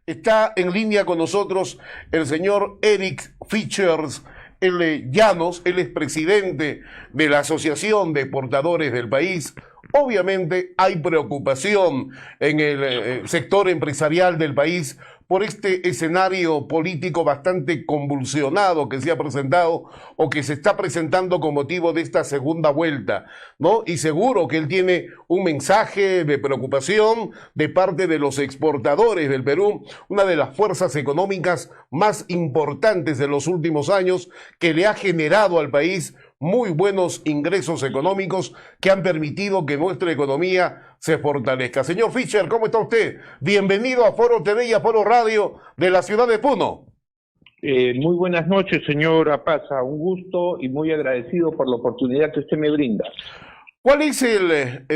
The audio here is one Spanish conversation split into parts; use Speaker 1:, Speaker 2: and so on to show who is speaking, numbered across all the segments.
Speaker 1: Está en línea con nosotros el señor Eric Fischers Llanos, él es presidente de la Asociación de Exportadores del país. Obviamente hay preocupación en el sector empresarial del país por este escenario político bastante convulsionado que se ha presentado o que se está presentando con motivo de esta segunda vuelta, ¿no? Y seguro que él tiene un mensaje de preocupación de parte de los exportadores del Perú, una de las fuerzas económicas más importantes de los últimos años, que le ha generado al país muy buenos ingresos económicos que han permitido que nuestra economía se fortalezca. Señor Fischer, ¿cómo está usted? Bienvenido a Foro TV y a Foro Radio de la ciudad de Puno.
Speaker 2: Muy buenas noches, señor Apaza. Un gusto y muy agradecido por la oportunidad que usted me brinda.
Speaker 1: ¿Cuál es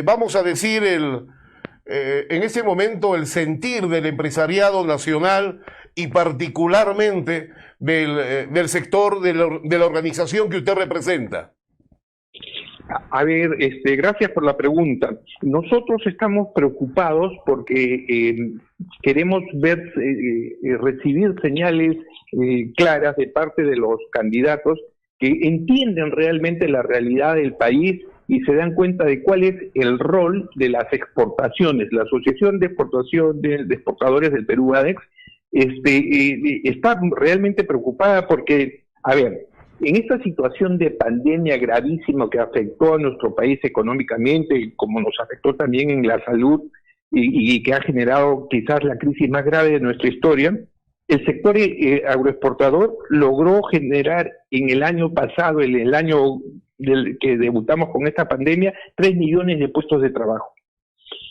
Speaker 1: vamos a decir, en este momento el sentir del empresariado nacional y particularmente del sector de la organización que usted representa?
Speaker 2: A ver, gracias por la pregunta. Nosotros estamos preocupados porque queremos recibir señales claras de parte de los candidatos que entienden realmente la realidad del país y se dan cuenta de cuál es el rol de las exportaciones. La Asociación de Exportadores del Perú, ADEX, está realmente preocupada porque, a ver, en esta situación de pandemia gravísima que afectó a nuestro país económicamente, como nos afectó también en la salud y que ha generado quizás la crisis más grave de nuestra historia, el sector agroexportador logró generar en el año pasado, el año que debutamos con esta pandemia, 3 millones de puestos de trabajo.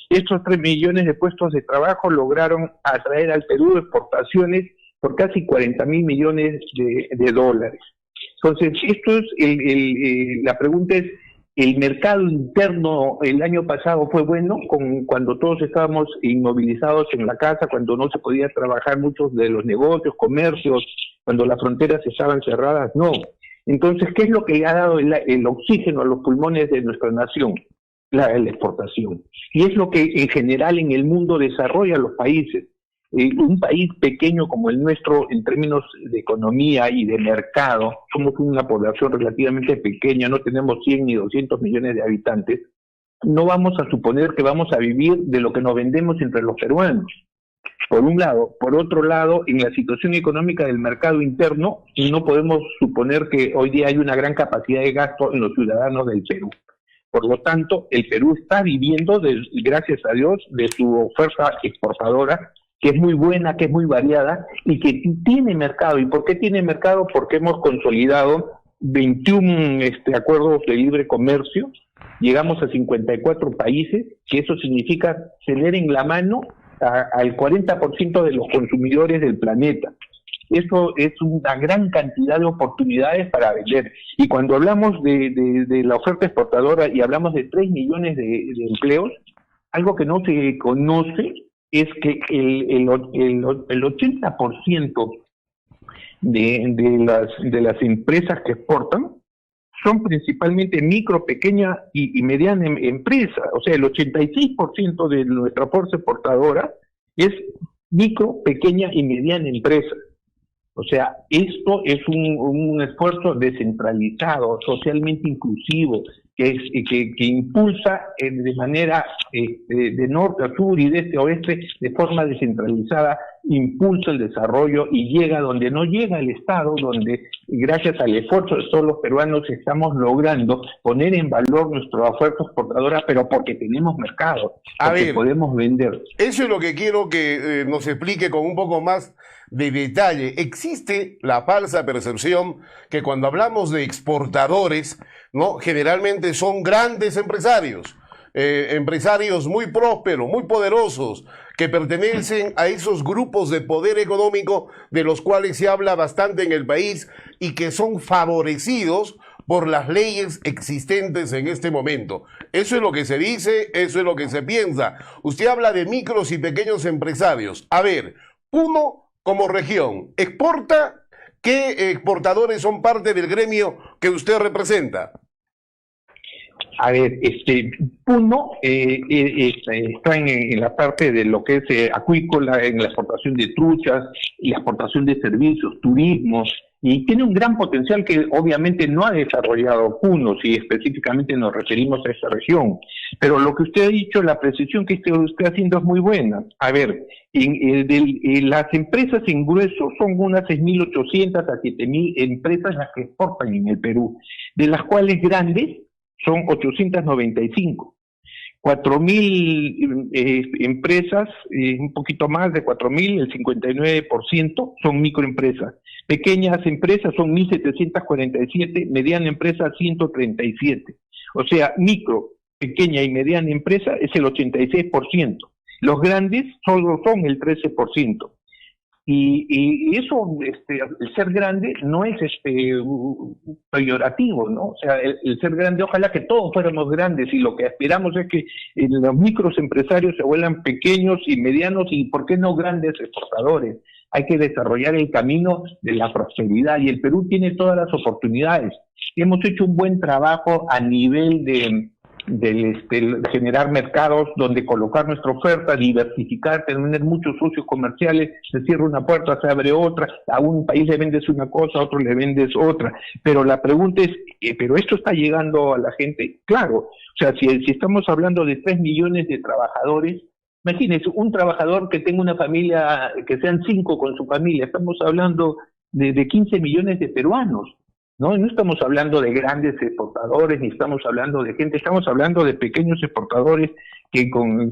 Speaker 2: Estos 3 millones de puestos de trabajo lograron atraer al Perú exportaciones por casi 40.000 millones de dólares. Entonces, esto es la pregunta es, ¿el mercado interno el año pasado fue bueno cuando todos estábamos inmovilizados en la casa, cuando no se podía trabajar muchos de los negocios, comercios, cuando las fronteras estaban cerradas? No. Entonces, ¿qué es lo que le ha dado el oxígeno a los pulmones de nuestra nación? La exportación. Y es lo que en general en el mundo desarrolla los países. Un país pequeño como el nuestro, en términos de economía y de mercado, somos una población relativamente pequeña, no tenemos 100 ni 200 millones de habitantes, no vamos a suponer que vamos a vivir de lo que nos vendemos entre los peruanos. Por un lado. Por otro lado, en la situación económica del mercado interno, no podemos suponer que hoy día hay una gran capacidad de gasto en los ciudadanos del Perú. Por lo tanto, el Perú está viviendo, gracias a Dios, de su oferta exportadora, que es muy buena, que es muy variada y que tiene mercado. ¿Y por qué tiene mercado? Porque hemos consolidado 21 acuerdos de libre comercio, llegamos a 54 países, que eso significa tener en la mano al 40% de los consumidores del planeta. Eso es una gran cantidad de oportunidades para vender. Y cuando hablamos de la oferta exportadora y hablamos de 3 millones de empleos, algo que no se conoce es que el 80% de las empresas que exportan son principalmente micro, pequeña y mediana empresa. O sea, el 86% de nuestra fuerza exportadora es micro, pequeña y mediana empresa. O sea, esto es un esfuerzo descentralizado, socialmente inclusivo, que impulsa de manera de norte a sur y de este a oeste, de forma descentralizada, impulsa el desarrollo y llega donde no llega el Estado, donde gracias al esfuerzo de todos los peruanos estamos logrando poner en valor nuestra oferta exportadora, pero porque tenemos mercado, porque podemos vender.
Speaker 1: Eso es lo que quiero que nos explique con un poco más de detalle. Existe la falsa percepción que cuando hablamos de exportadores, ¿no?, generalmente son grandes empresarios, empresarios muy prósperos, muy poderosos, que pertenecen a esos grupos de poder económico de los cuales se habla bastante en el país y que son favorecidos por las leyes existentes en este momento. Eso es lo que se dice, eso es lo que se piensa. Usted habla de micros y pequeños empresarios. A ver, Puno como región, ¿exporta? ¿Qué exportadores son parte del gremio que usted representa?
Speaker 2: A ver, Puno está en la parte de lo que es acuícola, en la exportación de truchas, y la exportación de servicios, turismo, y tiene un gran potencial que obviamente no ha desarrollado Puno, si específicamente nos referimos a esta región. Pero lo que usted ha dicho, la precisión que usted está haciendo es muy buena. A ver, las empresas en grueso son unas 6.800 a 7.000 empresas las que exportan en el Perú, de las cuales grandes son 895. 4.000 empresas, un poquito más de 4.000, el 59% son microempresas. Pequeñas empresas son 1.747, mediana empresa 137. O sea, micro, pequeña y mediana empresa es el 86%. Los grandes solo son el 13%. Y eso, el ser grande no es peyorativo, ¿no? O sea, el ser grande, ojalá que todos fuéramos grandes, y lo que aspiramos es que los micros empresarios se vuelvan pequeños y medianos y, ¿por qué no, grandes exportadores? Hay que desarrollar el camino de la prosperidad, y el Perú tiene todas las oportunidades. Hemos hecho un buen trabajo a nivel de generar mercados donde colocar nuestra oferta, diversificar, tener muchos socios comerciales. Se cierra una puerta, se abre otra, a un país le vendes una cosa, a otro le vendes otra, pero la pregunta es, ¿pero esto está llegando a la gente? Claro, o sea, si estamos hablando de 3 millones de trabajadores, imagínense, un trabajador que tenga una familia, que sean 5 con su familia, estamos hablando de 15 millones de peruanos. No estamos hablando de grandes exportadores, ni estamos hablando de gente, estamos hablando de pequeños exportadores que con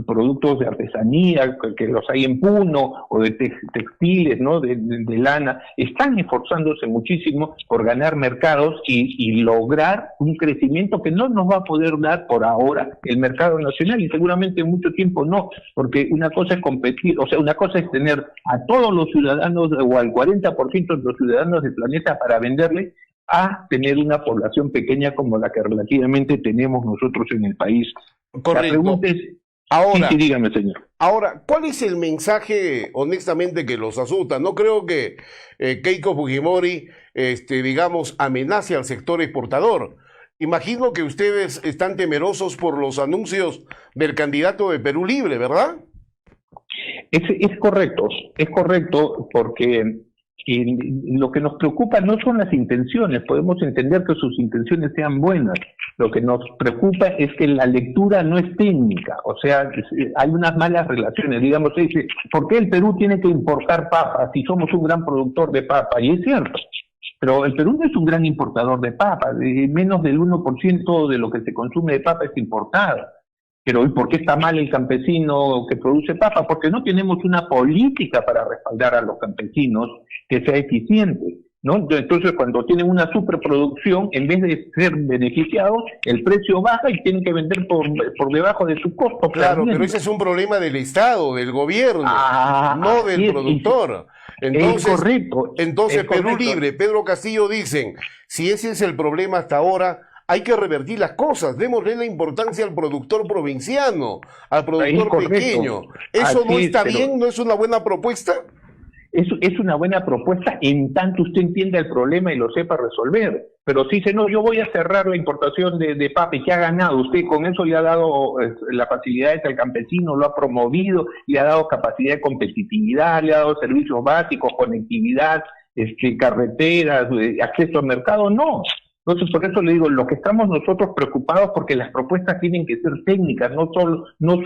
Speaker 2: productos de artesanía, que los hay en Puno, o de textiles, ¿no? De lana, están esforzándose muchísimo por ganar mercados y lograr un crecimiento que no nos va a poder dar por ahora el mercado nacional, y seguramente en mucho tiempo no, porque una cosa es competir, o sea, una cosa es tener a todos los ciudadanos o al 40% de los ciudadanos del planeta para venderle, a tener una población pequeña como la que relativamente tenemos nosotros en el país.
Speaker 1: Correcto.
Speaker 2: La pregunta es,
Speaker 1: ahora,
Speaker 2: sí, dígame, señor.
Speaker 1: Ahora, ¿cuál es el mensaje, honestamente, que los asusta? No creo que Keiko Fujimori, digamos, amenace al sector exportador. Imagino que ustedes están temerosos por los anuncios del candidato de Perú Libre, ¿verdad?
Speaker 2: Es correcto, porque lo que nos preocupa no son las intenciones, podemos entender que sus intenciones sean buenas. Lo que nos preocupa es que la lectura no es técnica, o sea, hay unas malas relaciones. Digamos, se dice, ¿por qué el Perú tiene que importar papa si somos un gran productor de papa? Y es cierto, pero el Perú no es un gran importador de papa, menos del 1% de lo que se consume de papa es importado. Pero ¿y por qué está mal el campesino que produce papa? Porque no tenemos una política para respaldar a los campesinos que sea eficiente, ¿no? Entonces, cuando tienen una superproducción, en vez de ser beneficiados, el precio baja y tienen que vender por debajo de su costo.
Speaker 1: Claro, pero ese es un problema del Estado, del gobierno, no del productor. Entonces,
Speaker 2: es correcto.
Speaker 1: Entonces, Perú Libre, Pedro Castillo dicen, si ese es el problema hasta ahora, hay que revertir las cosas, démosle la importancia al productor provinciano, al productor pequeño. ¿Eso no está bien? ¿No es una buena propuesta?
Speaker 2: Es una buena propuesta en tanto usted entienda el problema y lo sepa resolver. Pero si dice, no, yo voy a cerrar la importación de papa, ¿y qué ha ganado? Usted con eso le ha dado las facilidades al campesino, lo ha promovido, le ha dado capacidad de competitividad, le ha dado servicios básicos, conectividad, carreteras, acceso al mercado. No. Entonces, por eso le digo, lo que estamos nosotros preocupados, porque las propuestas tienen que ser técnicas, no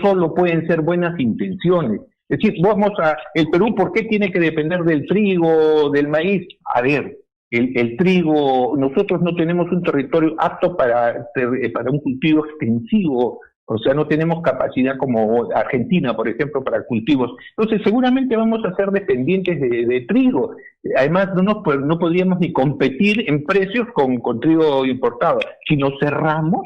Speaker 2: solo pueden ser buenas intenciones. Es decir, el Perú, ¿por qué tiene que depender del trigo, del maíz? A ver, el trigo, nosotros no tenemos un territorio apto para un cultivo extensivo, o sea, no tenemos capacidad como Argentina, por ejemplo, para cultivos. Entonces, seguramente vamos a ser dependientes de trigo. Además, no podríamos ni competir en precios con trigo importado. Si nos cerramos,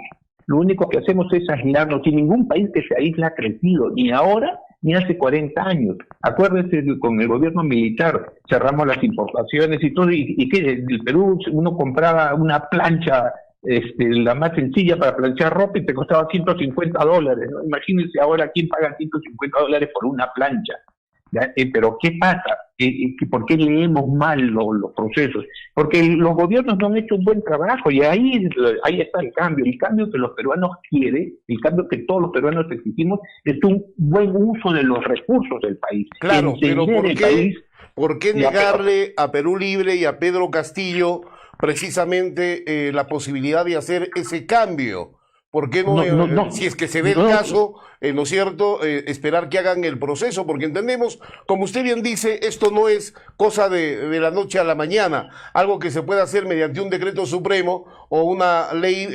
Speaker 2: lo único que hacemos es aislarnos. Y ningún país que se aísla ha crecido, ni ahora ni hace 40 años. Acuérdense, con el gobierno militar cerramos las importaciones y todo, y que el Perú uno compraba una plancha, la más sencilla para planchar ropa, y te costaba $150, ¿no? Imagínense ahora quién paga $150 por una plancha. ¿Ya? Pero ¿qué pasa? ¿Por qué leemos mal los procesos? Porque los gobiernos no han hecho un buen trabajo y ahí está el cambio que los peruanos quieren, el cambio que todos los peruanos exigimos es un buen uso de los recursos del país.
Speaker 1: Claro, pero
Speaker 2: Entender
Speaker 1: ¿por qué negarle a Perú Libre y a Pedro Castillo precisamente la posibilidad de hacer ese cambio? ¿Por qué no, si es que se dé el caso, ¿no es cierto?, esperar que hagan el proceso? Porque entendemos, como usted bien dice, esto no es cosa de la noche a la mañana, algo que se puede hacer mediante un decreto supremo o una ley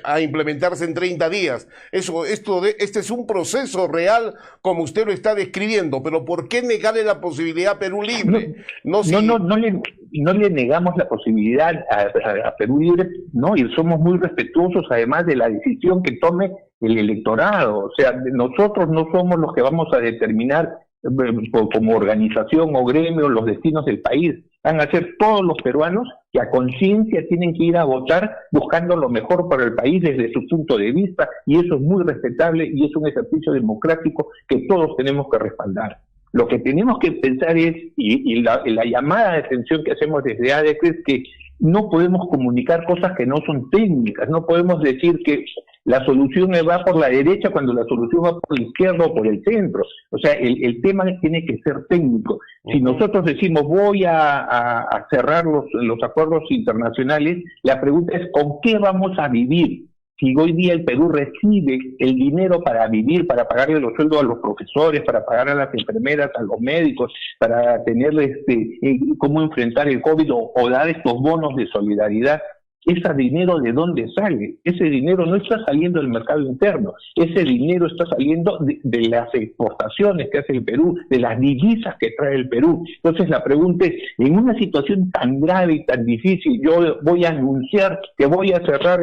Speaker 1: a implementarse en 30 días. Este es un proceso real, como usted lo está describiendo, pero ¿por qué negarle la posibilidad a Perú Libre?
Speaker 2: No le negamos la posibilidad a Perú Libre, no, y somos muy respetuosos además de la decisión que tome el electorado. O sea, nosotros no somos los que vamos a determinar como organización o gremio los destinos del país. Van a ser todos los peruanos que a conciencia tienen que ir a votar buscando lo mejor para el país desde su punto de vista, y eso es muy respetable y es un ejercicio democrático que todos tenemos que respaldar. Lo que tenemos que pensar es, y la llamada de atención que hacemos desde ADEC es que no podemos comunicar cosas que no son técnicas, no podemos decir que la solución va por la derecha cuando la solución va por la izquierda o por el centro. O sea, el tema tiene que ser técnico. Si nosotros decimos voy a cerrar los acuerdos internacionales, la pregunta es ¿con qué vamos a vivir? Si hoy día el Perú recibe el dinero para vivir, para pagarle los sueldos a los profesores, para pagar a las enfermeras, a los médicos, para tener cómo enfrentar el COVID o dar estos bonos de solidaridad, ¿ese dinero de dónde sale? Ese dinero no está saliendo del mercado interno, ese dinero está saliendo de las exportaciones que hace el Perú, de las divisas que trae el Perú. Entonces la pregunta es, en una situación tan grave y tan difícil, yo voy a anunciar que voy a cerrar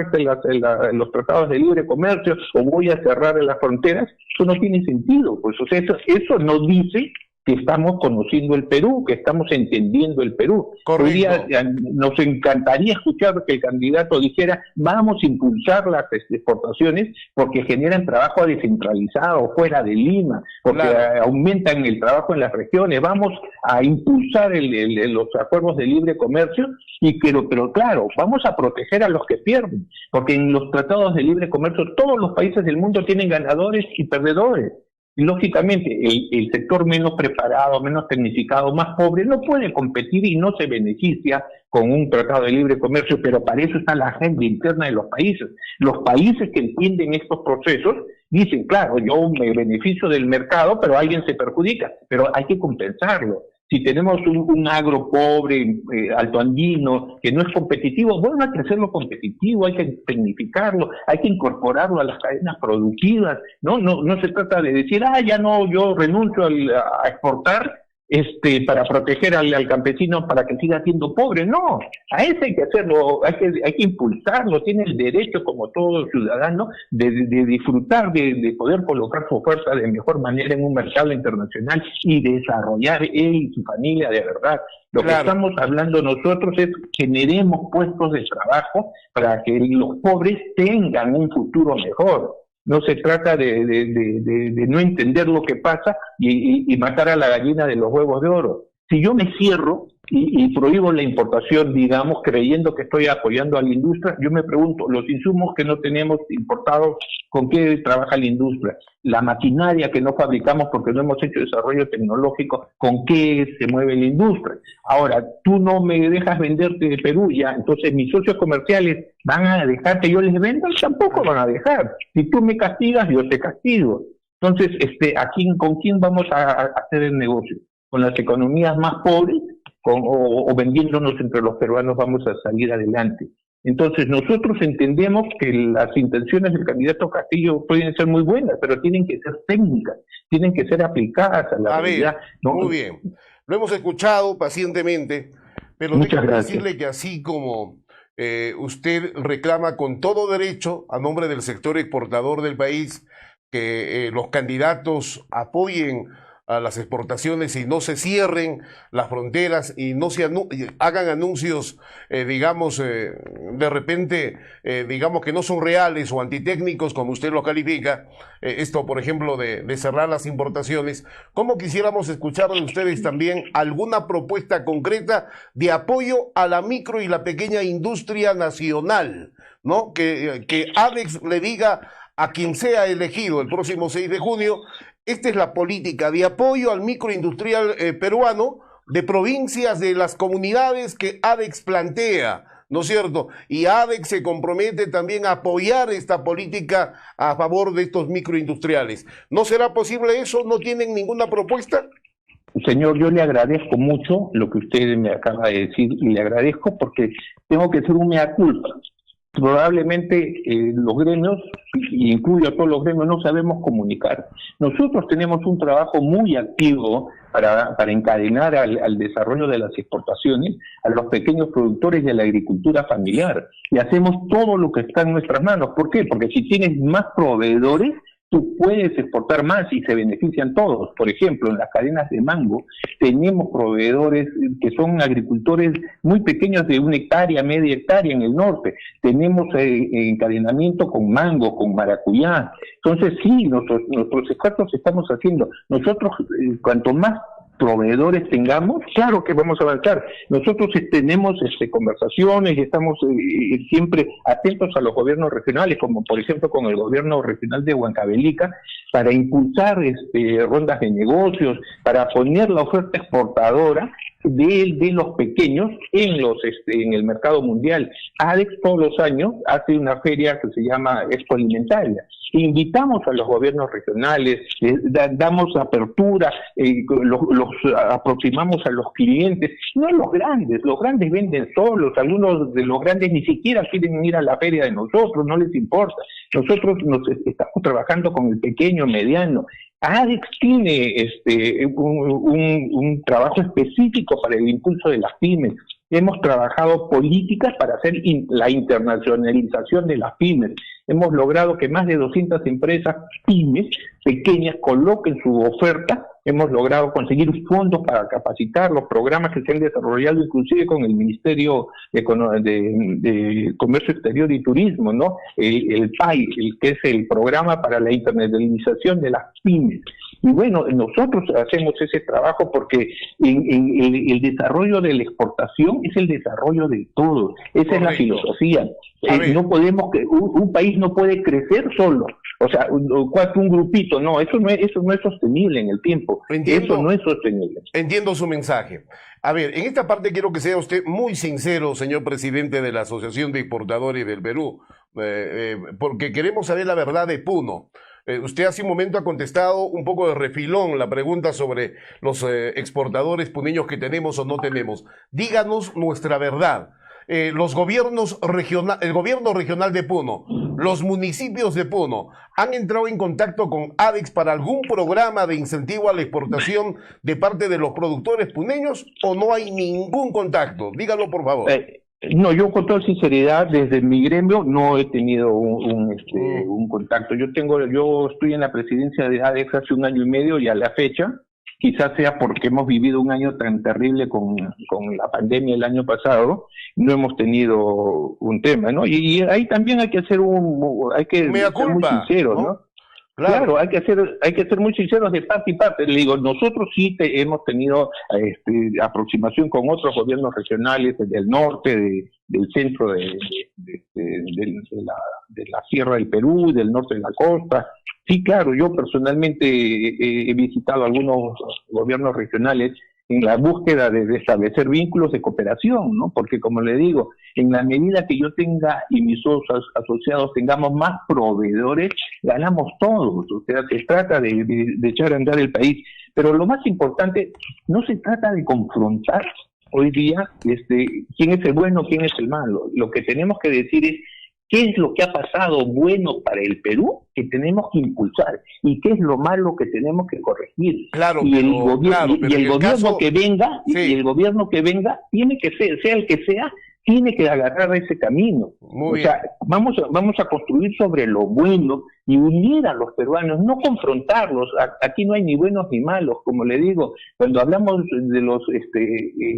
Speaker 2: los tratados de libre comercio o voy a cerrar las fronteras, eso no tiene sentido. Pues, o sea, eso no dice que estamos conociendo el Perú, que estamos entendiendo el Perú.
Speaker 1: Correcto.
Speaker 2: Hoy día nos encantaría escuchar que el candidato dijera vamos a impulsar las exportaciones porque generan trabajo descentralizado fuera de Lima, porque aumentan el trabajo en las regiones, vamos a impulsar los acuerdos de libre comercio, pero claro, vamos a proteger a los que pierden, porque en los tratados de libre comercio todos los países del mundo tienen ganadores y perdedores. Lógicamente, el sector menos preparado, menos tecnificado, más pobre, no puede competir y no se beneficia con un tratado de libre comercio, pero para eso está la agenda interna de los países. Los países que entienden estos procesos dicen, claro, yo me beneficio del mercado, pero alguien se perjudica, pero hay que compensarlo. Si tenemos un agro pobre, altoandino, que no es competitivo, bueno, hay que hacerlo competitivo, hay que tecnificarlo, hay que incorporarlo a las cadenas productivas, ¿no? No se trata de decir, ya no, yo renuncio a exportar para proteger al campesino para que siga siendo pobre. No, a ese hay que hacerlo, hay que impulsarlo, tiene el derecho como todo ciudadano de disfrutar, de poder colocar su oferta de mejor manera en un mercado internacional y desarrollar él y su familia de verdad. Lo que estamos hablando nosotros es generemos puestos de trabajo para que los pobres tengan un futuro mejor. No se trata de no entender lo que pasa y matar a la gallina de los huevos de oro. Si yo me cierro y prohíbo la importación, digamos, creyendo que estoy apoyando a la industria, yo me pregunto, los insumos que no tenemos importados, ¿con qué trabaja la industria? La maquinaria que no fabricamos porque no hemos hecho desarrollo tecnológico, ¿con qué se mueve la industria? Ahora, tú no me dejas venderte de Perú ya, entonces mis socios comerciales van a dejar que yo les venda, tampoco van a dejar. Si tú me castigas, yo te castigo. Entonces, ¿con quién vamos a hacer el negocio? ¿Con las economías más pobres? O vendiéndonos entre los peruanos vamos a salir adelante. Entonces nosotros entendemos que las intenciones del candidato Castillo pueden ser muy buenas, pero tienen que ser técnicas, tienen que ser aplicadas a la realidad.
Speaker 1: Muy bien, lo hemos escuchado pacientemente, pero déjame decirle que así como usted reclama con todo derecho a nombre del sector exportador del país que los candidatos apoyen a las exportaciones y no se cierren las fronteras y no se hagan anuncios, digamos, de repente, digamos que no son reales o antitécnicos, como usted lo califica, esto, por ejemplo, de cerrar las importaciones. ¿Cómo quisiéramos escuchar de ustedes también alguna propuesta concreta de apoyo a la micro y la pequeña industria nacional, ¿no? Que ADEX le diga a quien sea elegido el próximo 6 de junio, esta es la política de apoyo al microindustrial peruano de provincias de las comunidades que ADEX plantea, ¿no es cierto? Y ADEX se compromete también a apoyar esta política a favor de estos microindustriales. ¿No será posible eso? ¿No tienen ninguna propuesta?
Speaker 2: Señor, yo le agradezco mucho lo que usted me acaba de decir y le agradezco porque tengo que hacer un mea culpa. Probablemente los gremios, y incluyo a todos los gremios, no sabemos comunicar. Nosotros tenemos un trabajo muy activo para encadenar al desarrollo de las exportaciones a los pequeños productores de la agricultura familiar. Y hacemos todo lo que está en nuestras manos. ¿Por qué? Porque si tienes más proveedores, tú puedes exportar más y se benefician todos. Por ejemplo, en las cadenas de mango tenemos proveedores que son agricultores muy pequeños de 1 hectárea, media hectárea en el norte. Tenemos encadenamiento con mango, con maracuyá. Entonces sí, nuestros esfuerzos estamos haciendo. Nosotros, cuanto más proveedores tengamos, claro que vamos a avanzar. Nosotros tenemos conversaciones y estamos siempre atentos a los gobiernos regionales, como por ejemplo con el gobierno regional de Huancavelica, para impulsar rondas de negocios, para poner la oferta exportadora de los pequeños en el mercado mundial. ADEX todos los años hace una feria que se llama Expo Alimentaria. Invitamos a los gobiernos regionales, damos apertura, los aproximamos a los clientes, no a los grandes venden solos, algunos de los grandes ni siquiera quieren ir a la feria de nosotros, no les importa. Nosotros estamos trabajando con el pequeño, mediano. ADEX tiene un trabajo específico para el impulso de las pymes. Hemos trabajado políticas para hacer la internacionalización de las pymes. Hemos logrado que más de 200 empresas pymes pequeñas coloquen su oferta. Hemos logrado conseguir fondos para capacitar los programas que se han desarrollado inclusive con el Ministerio de Comercio Exterior y Turismo, ¿no? El PAI, que es el Programa para la Internacionalización de las Pymes. Y bueno, nosotros hacemos ese trabajo porque el desarrollo de la exportación es el desarrollo de todo. Esa es la filosofía. No podemos, un país no puede crecer solo. O sea, un grupito, no, eso no es sostenible en el tiempo. Eso no es sostenible.
Speaker 1: Entiendo su mensaje. A ver, en esta parte quiero que sea usted muy sincero, señor presidente de la Asociación de Exportadores del Perú, porque queremos saber la verdad de Puno. Usted hace un momento ha contestado un poco de refilón la pregunta sobre los exportadores puneños que tenemos o no tenemos. Díganos nuestra verdad. Los gobiernos el gobierno regional de Puno, los municipios de Puno, ¿han entrado en contacto con ADEX para algún programa de incentivo a la exportación de parte de los productores puneños o no hay ningún contacto? Dígalo, por favor.
Speaker 2: No, yo con toda sinceridad, desde mi gremio no he tenido un contacto. Yo estoy en la presidencia de ADEX hace 1 año y medio y a la fecha, quizás sea porque hemos vivido un año tan terrible con la pandemia el año pasado, no hemos tenido un tema, ¿no? Y ahí también hay que ser muy sinceros, ¿no? Claro, hay que ser muy sinceros de parte y parte. Le digo, nosotros sí hemos tenido aproximación con otros gobiernos regionales del norte, del centro de la Sierra del Perú, del norte de la costa. Sí, claro, yo personalmente he visitado algunos gobiernos regionales en la búsqueda de establecer vínculos de cooperación, ¿no? Porque, como le digo, en la medida que yo tenga y mis asociados tengamos más proveedores, ganamos todos. O sea, se trata de echar a andar el país. Pero lo más importante, no se trata de confrontar hoy día quién es el bueno, quién es el malo. Lo que tenemos que decir es qué es lo que ha pasado bueno para el Perú que tenemos que impulsar y qué es lo malo que tenemos que corregir.
Speaker 1: Claro,
Speaker 2: y el gobierno
Speaker 1: que venga,
Speaker 2: y el gobierno que venga tiene que ser, sea el que sea, tiene que agarrar ese camino.
Speaker 1: Muy
Speaker 2: o
Speaker 1: bien.
Speaker 2: sea, vamos a construir sobre lo bueno y unir a los peruanos, no confrontarlos. Aquí no hay ni buenos ni malos, como le digo. Cuando hablamos de los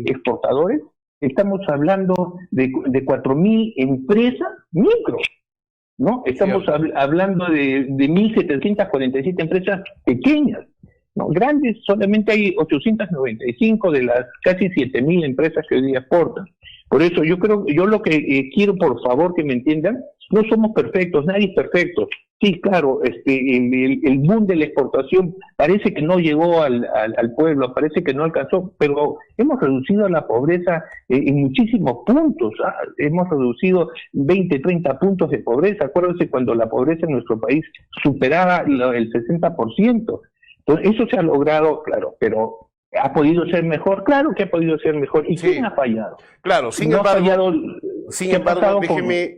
Speaker 2: exportadores, estamos hablando de 4.000 empresas micro, ¿no? Estamos hablando de 1.747 empresas pequeñas, ¿no? Grandes solamente hay 895 de las casi 7.000 empresas que hoy día exportan. Por eso yo lo que quiero, por favor, que me entiendan, no somos perfectos, nadie es perfecto. Sí, claro, el boom de la exportación parece que no llegó al pueblo, parece que no alcanzó, pero hemos reducido la pobreza en muchísimos puntos. Hemos reducido 20, 30 puntos de pobreza. Acuérdense cuando la pobreza en nuestro país superaba el 60%. Entonces, eso se ha logrado, claro, pero ¿ha podido ser mejor? Claro que ha podido ser mejor. ¿Y quién ha fallado?
Speaker 1: Claro, sin embargo,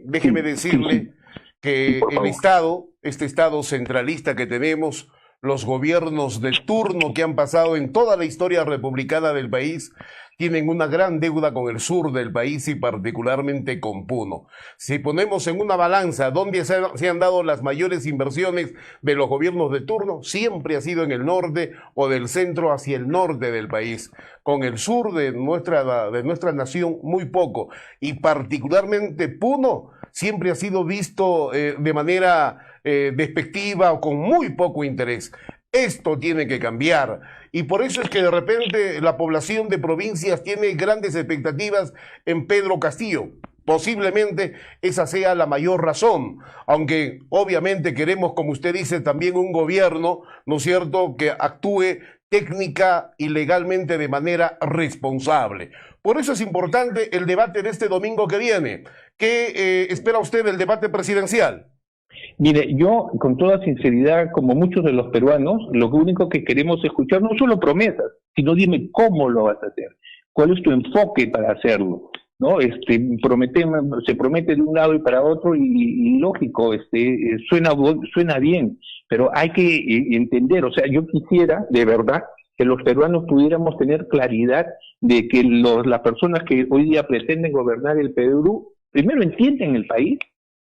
Speaker 1: déjeme decirle que el Estado, este Estado centralista que tenemos, los gobiernos de turno que han pasado en toda la historia republicana del país, tienen una gran deuda con el sur del país y particularmente con Puno. Si ponemos en una balanza dónde se han dado las mayores inversiones de los gobiernos de turno, siempre ha sido en el norte o del centro hacia el norte del país. Con el sur de nuestra nación, muy poco. Y particularmente Puno siempre ha sido visto de manera despectiva o con muy poco interés. Esto tiene que cambiar y por eso es que de repente la población de provincias tiene grandes expectativas en Pedro Castillo. Posiblemente esa sea la mayor razón, aunque obviamente queremos, como usted dice, también un gobierno, ¿no es cierto?, que actúe técnica y legalmente de manera responsable. Por eso es importante el debate de este domingo que viene. ¿Qué espera usted del debate presidencial?
Speaker 2: Mire, yo con toda sinceridad, como muchos de los peruanos, lo único que queremos escuchar no solo promesas, sino dime cómo lo vas a hacer, cuál es tu enfoque para hacerlo, ¿no? Se promete de un lado y para otro y lógico, suena bien, pero hay que entender, o sea, yo quisiera de verdad que los peruanos pudiéramos tener claridad de que las personas que hoy día pretenden gobernar el Perú, primero entienden el país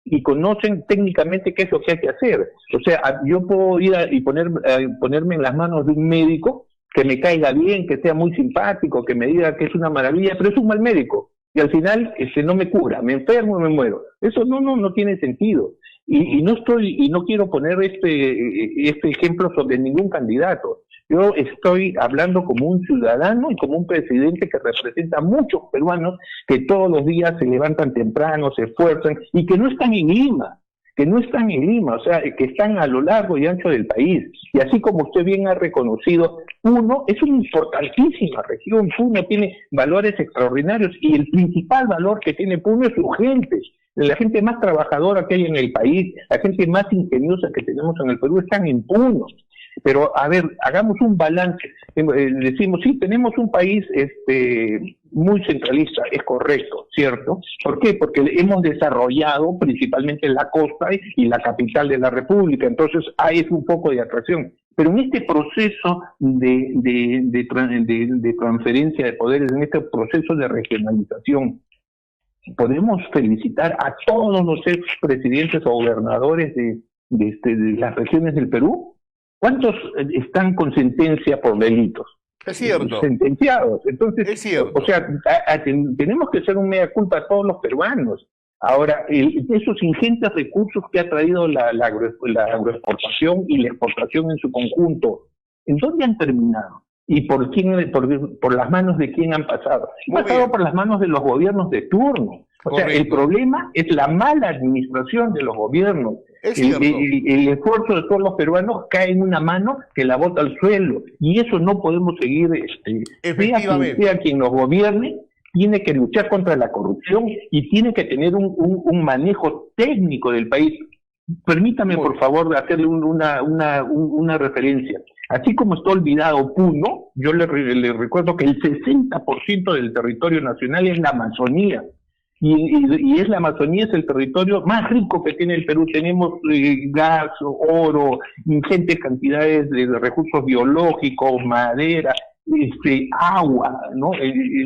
Speaker 2: y conocen técnicamente qué es lo que hay que hacer. O sea, yo puedo ir y ponerme en las manos de un médico que me caiga bien, que sea muy simpático, que me diga que es una maravilla, pero es un mal médico. Y al final no me cura, me enfermo y me muero. Eso no tiene sentido. Y no quiero poner este ejemplo sobre ningún candidato. Yo estoy hablando como un ciudadano y como un presidente que representa a muchos peruanos que todos los días se levantan temprano, se esfuerzan y que no están en Lima, o sea, que están a lo largo y ancho del país. Y así como usted bien ha reconocido, Puno es una importantísima región. Puno tiene valores extraordinarios y el principal valor que tiene Puno es su gente. La gente más trabajadora que hay en el país, la gente más ingeniosa que tenemos en el Perú están en Puno. Pero, a ver, hagamos un balance. Decimos, sí, tenemos un país muy centralista, es correcto, ¿cierto? ¿Por qué? Porque hemos desarrollado principalmente la costa y la capital de la República, entonces hay un poco de atracción. Pero en este proceso de transferencia de poderes, en este proceso de regionalización, podemos felicitar a todos los expresidentes o gobernadores de las regiones del Perú. ¿Cuántos están con sentencia por delitos?
Speaker 1: Es cierto.
Speaker 2: Sentenciados. Entonces,
Speaker 1: es cierto.
Speaker 2: O sea, tenemos que hacer un mea culpa a todos los peruanos. Ahora, esos ingentes recursos que ha traído la agroexportación y la exportación en su conjunto, ¿en dónde han terminado? ¿Y por las manos de quién han pasado? Han pasado por las manos de los gobiernos de turno. O sea, el problema es la mala administración de los gobiernos. El esfuerzo de todos los peruanos cae en una mano que la bota al suelo. Y eso no podemos seguir. Sea quien nos gobierne, tiene que luchar contra la corrupción y tiene que tener un manejo técnico del país. Permítame, por favor, hacerle una referencia. Así como está olvidado Puno, yo le recuerdo que el 60% del territorio nacional es la Amazonía. Y la Amazonía es el territorio más rico que tiene el Perú. Tenemos gas, oro, ingentes cantidades de recursos biológicos, madera. agua, ¿no?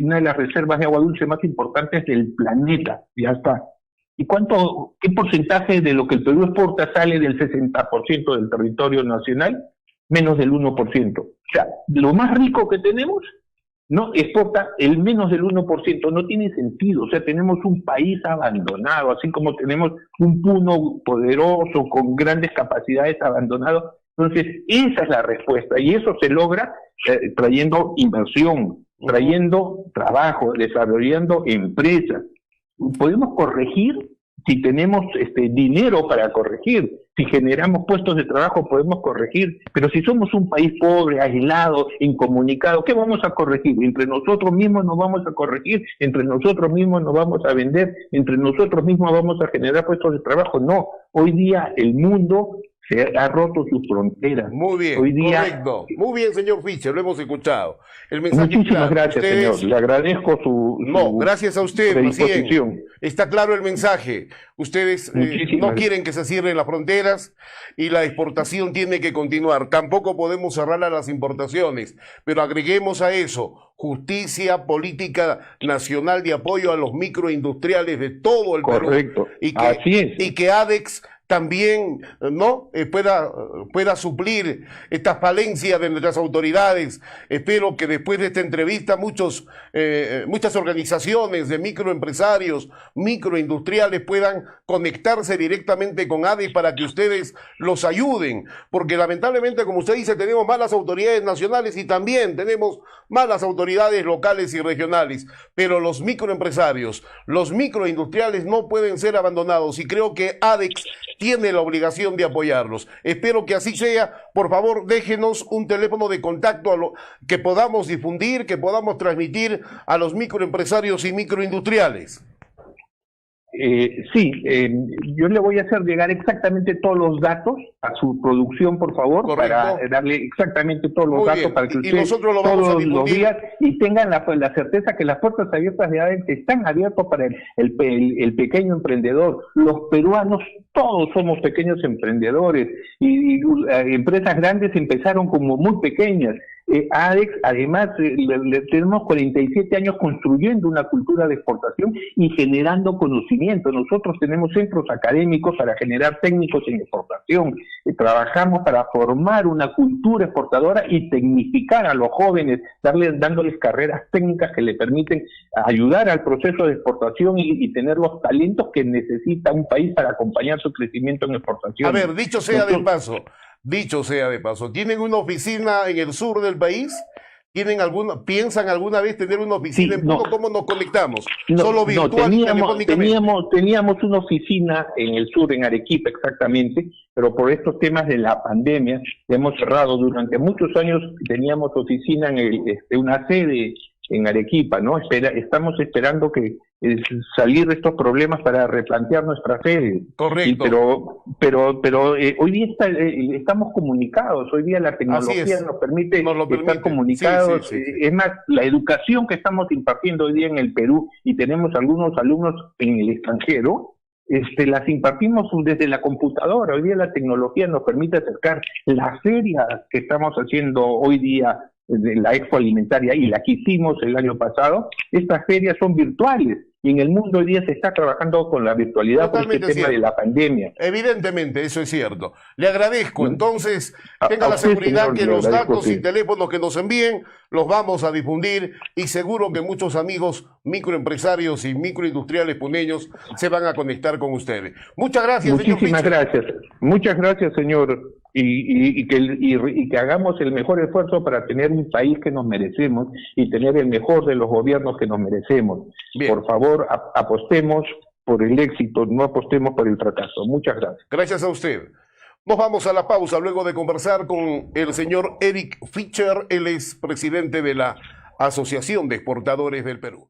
Speaker 2: Una de las reservas de agua dulce más importantes del planeta, ya está. ¿Y qué porcentaje de lo que el Perú exporta sale del 60% del territorio nacional? Menos del 1%. O sea, lo más rico que tenemos no exporta el menos del 1%, no tiene sentido. O sea, tenemos un país abandonado, así como tenemos un Puno poderoso con grandes capacidades abandonado. Entonces, esa es la respuesta, y eso se logra trayendo inversión, trayendo trabajo, desarrollando empresas. Podemos corregir si tenemos dinero para corregir, si generamos puestos de trabajo podemos corregir, pero si somos un país pobre, aislado, incomunicado, ¿qué vamos a corregir? Entre nosotros mismos nos vamos a corregir, entre nosotros mismos nos vamos a vender, entre nosotros mismos vamos a generar puestos de trabajo. No, hoy día el mundo se ha roto sus fronteras.
Speaker 1: Muy bien,
Speaker 2: hoy día,
Speaker 1: correcto. Muy bien, señor Fischer, lo hemos escuchado. El mensaje
Speaker 2: muchísimas
Speaker 1: claro.
Speaker 2: gracias, señor. Le agradezco su
Speaker 1: gracias a usted.
Speaker 2: predisposición.
Speaker 1: Está claro el mensaje. Ustedes no quieren que se cierren las fronteras y la exportación tiene que continuar. Tampoco podemos cerrar a las importaciones, pero agreguemos a eso justicia, política nacional de apoyo a los microindustriales de todo el Perú.
Speaker 2: Correcto, así es.
Speaker 1: Y que ADEX también pueda suplir estas falencias de nuestras autoridades. Espero que después de esta entrevista muchas organizaciones de microempresarios, microindustriales puedan conectarse directamente con ADEX para que ustedes los ayuden, porque lamentablemente, como usted dice, tenemos malas autoridades nacionales y también tenemos malas autoridades locales y regionales, pero los microempresarios, los microindustriales no pueden ser abandonados, y creo que ADEX tiene la obligación de apoyarlos. Espero que así sea. Por favor, déjenos un teléfono de contacto que podamos difundir, que podamos transmitir a los microempresarios y microindustriales.
Speaker 2: Yo le voy a hacer llegar exactamente todos los datos a su producción, por favor. Correcto. Para darle exactamente todos los datos para que ustedes todos los días y tengan la certeza que las puertas abiertas de ADEX están abiertas para el pequeño emprendedor. Los peruanos todos somos pequeños emprendedores y empresas grandes empezaron como muy pequeñas. ADEX, además, tenemos 47 años construyendo una cultura de exportación y generando conocimiento. Nosotros tenemos centros académicos para generar técnicos en exportación. Trabajamos para formar una cultura exportadora y tecnificar a los jóvenes, dándoles carreras técnicas que le permiten ayudar al proceso de exportación y tener los talentos que necesita un país para acompañar su crecimiento en exportación.
Speaker 1: A ver, dicho sea de paso, ¿tienen una oficina en el sur del país? ¿Piensan alguna vez tener una oficina en Puno? ¿Cómo nos conectamos? Solo virtual y telefónicamente.
Speaker 2: Teníamos una oficina en el sur, en Arequipa exactamente, pero por estos temas de la pandemia hemos cerrado. Durante muchos años teníamos oficina una sede en Arequipa, ¿no? Estamos esperando que salir de estos problemas para replantear nuestra sede.
Speaker 1: Correcto.
Speaker 2: Pero hoy día estamos comunicados, hoy día la tecnología nos permite estar comunicados. Sí. Es más, la educación que estamos impartiendo hoy día en el Perú, y tenemos algunos alumnos en el extranjero, las impartimos desde la computadora. Hoy día la tecnología nos permite acercar las ferias que estamos haciendo hoy día, de la Expo Alimentaria y la que hicimos el año pasado. Estas ferias son virtuales y en el mundo hoy día se está trabajando con la virtualidad por este tema de la pandemia.
Speaker 1: Evidentemente, eso es cierto. Le agradezco. Entonces, tenga la seguridad que los datos y teléfonos que nos envíen los vamos a difundir, y seguro que muchos amigos microempresarios y microindustriales puneños se van a conectar con ustedes. Muchas gracias,
Speaker 2: Muchísimas gracias. Muchas gracias, señor. Y que hagamos el mejor esfuerzo para tener un país que nos merecemos y tener el mejor de los gobiernos que nos merecemos. Bien. Por favor, apostemos por el éxito, no apostemos por el fracaso. Muchas gracias.
Speaker 1: Gracias a usted. Nos vamos a la pausa luego de conversar con el señor Eric Fischer. Él es presidente de la Asociación de Exportadores del Perú.